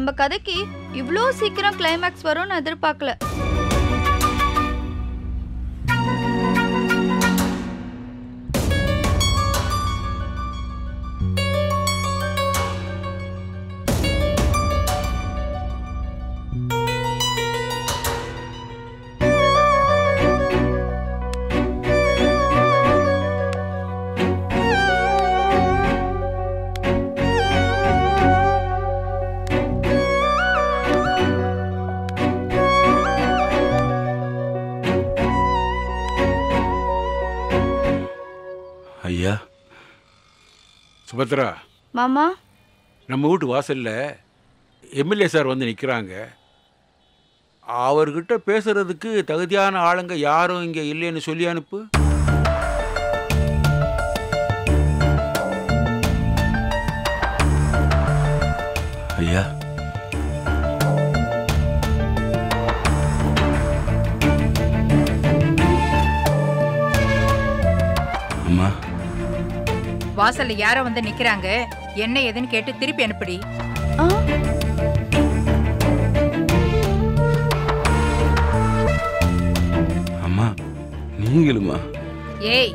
நம்ம கதைக்கு இவ்ளோ சீக்கிரம் கிளைமேக்ஸ் வரும்னு எதிர்பார்க்கல. ஐயா சுபத்ரா மாமா, நம்ம வீட்டு வாசல்ல எம்எல்ஏ சார் வந்து நிற்கிறாங்க. அவர்கிட்ட பேசுறதுக்கு தகுதியான ஆளுங்க யாரும் இங்கே இல்லைன்னு சொல்லி அனுப்பு. ஐயா அம்மா, வாசல்ல யாரோ வந்து நிக்கிறாங்க, என்ன ஏதுன்னு கேட்டு திருப்பி அனுப்புடி. அம்மா நீங்களுமா? ஏய்,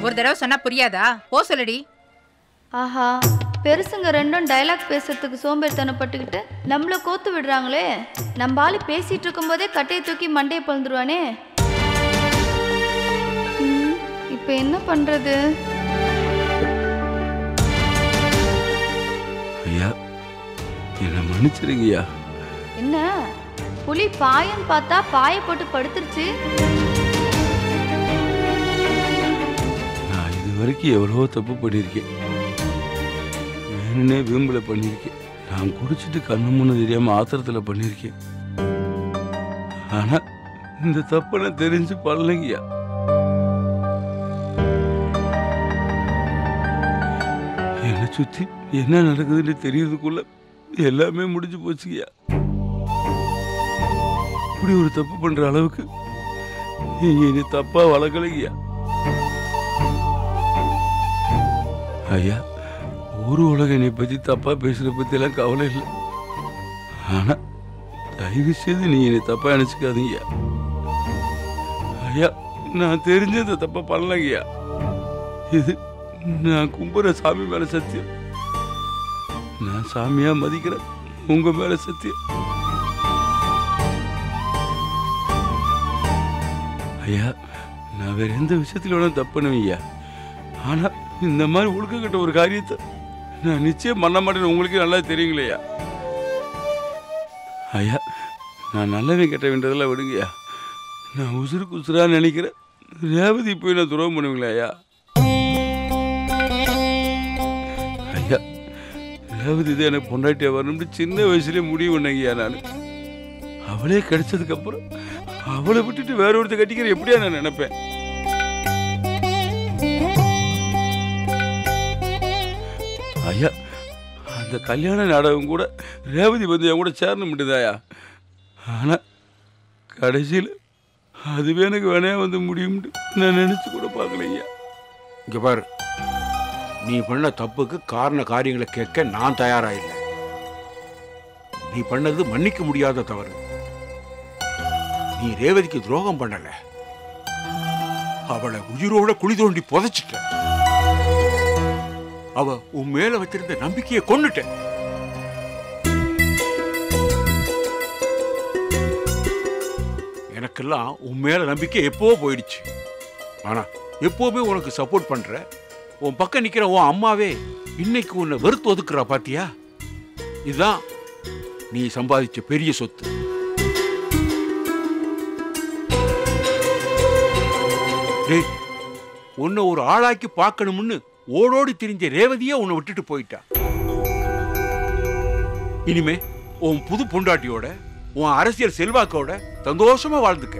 ஒரு தடவை சொன்னா புரியாதா? போ சொல்லுடி. ஆஹா, பெருசுங்க ரெண்டும் டைலாக் பேசுறதுக்கு சோம்பேறித்தனப்பட்டுக்கிட்டு நம்மள கோத்து விடுறாங்களே. நம்ம ஆளு பேசிட்டு இருக்கும் போதே கட்டையை தூக்கி மண்டையை பழுந்துருவானே. இப்ப என்ன பண்றது? ஐயா என்ன மன்னிச்சிருங்கய்யா. என்ன புலி பாயன்னு பார்த்தா பாய போட்டு படுத்துருச்சு. நான் இது வரைக்கும் எவ்வளவோ தப்பு பண்ணியிருக்கேன். வேணுன்னே வீம்புல பண்ணியிருக்கேன். நான் குடிச்சிட்டு கண்ணு முன்னு தெரியாம ஆத்திரத்தில் பண்ணியிருக்கேன். ஆனா இந்த தப்பை நான் தெரிஞ்சு பண்ணலைங்கய்யா. என்னை சுத்தி என்ன நடக்குதுன்னு தெரியறதுக்குள்ள எல்லாமே முடிஞ்சு போச்சுங்கய்யா. இப்படி ஒரு தப்பு பண்ற அளவுக்கு நீங்க இனி தப்பா வளர்க்கலைங்கய்யா. ஐயா, ஒரு உலக என்னை பத்தி தப்பா பேசுற பத்தி எல்லாம் கவலை இல்லை. ஆனா தயவு செய்து நீங்க என்னை தப்பா நினைச்சுக்காதீங்கய்யா. ஐயா, நான் தெரிஞ்ச இந்த தப்பை பண்ணலங்கய்யா. இது நான் கும்புற சாமி மேல சத்தியம். நான் சாமியா மதிக்கிறேன், உங்க மேல சத்தியம். ஐயா, நான் வேற எந்த விஷயத்துல வேணா தப்பு பண்ணுவீங்க. ஆனா இந்த மாதிரி ஒழுக்கங்கிட்ட ஒரு காரியத்தை நான் நிச்சயம் பண்ண மாட்டேன்னு உங்களுக்கு நல்லா தெரியுங்களையா. ஐயா, நான் நல்லவன் கெட்டவன்றதெல்லாம் விடுங்கய்யா. நான் உசுருக்கு உசுரா நினைக்கிறேன் ரேவதி போய் நான் துரோகம் பண்ணுவீங்களா ஐயா? ஐயா, ரேவதி தான் எனக்கு பொண்டாட்டியா வரணும்னு சின்ன வயசுலேயே முடிவு பண்ணங்கய்யா. நான் அவளே கிடைச்சதுக்கு அப்புறம் அவளை விட்டுட்டு வேற ஒருத்த கட்டிக்கிற எப்படியா நான் நினைப்பேன். ஐயா, அந்த கல்யாண நாடகம் கூட ரேவதி வந்து என் கூட சேரணும் முடியுதாயா. ஆனா கடைசியில் அதுவே எனக்கு வேணா வந்து முடியும்னு நான் நினைச்சு கூட பார்க்கலையா. இங்க பாரு, நீ பண்ண தப்புக்கு காரண காரியங்களை கேட்க நான் தயாரா இல்லை. நீ பண்ணது மன்னிக்க முடியாத தவறு. நீ ரேவதிக்கு துரோகம் பண்ணல, அவளை உயிரோட குழி தோண்டி புதைச்சிட்ட. அவ உன் மேல வச்சிருந்த நம்பிக்கையை கொன்னுட்ட. எனக்கெல்லாம் உன் மேல நம்பிக்கை எப்போ போயிடுச்சு. ஆனா எப்பவுமே உனக்கு சப்போர்ட் பண்ற உன் பக்கம் நிக்கிற உன் அம்மாவே இன்னைக்கு உன்னை வெறுத்து ஒதுக்குறா பாத்தியா? இதுதான் நீ சம்பாதிச்ச பெரிய சொத்து. உன்னை ஒரு ஆளாக்கி பார்க்கணும்னு ஓடோடி திரிஞ்ச ரேவதியே உன்னை விட்டுட்டு போயிட்டா. இனிமே உன் புது பொண்டாட்டியோட உன் அரசியல் செல்வாக்கோட சந்தோஷமா வாழ்ந்துக்க.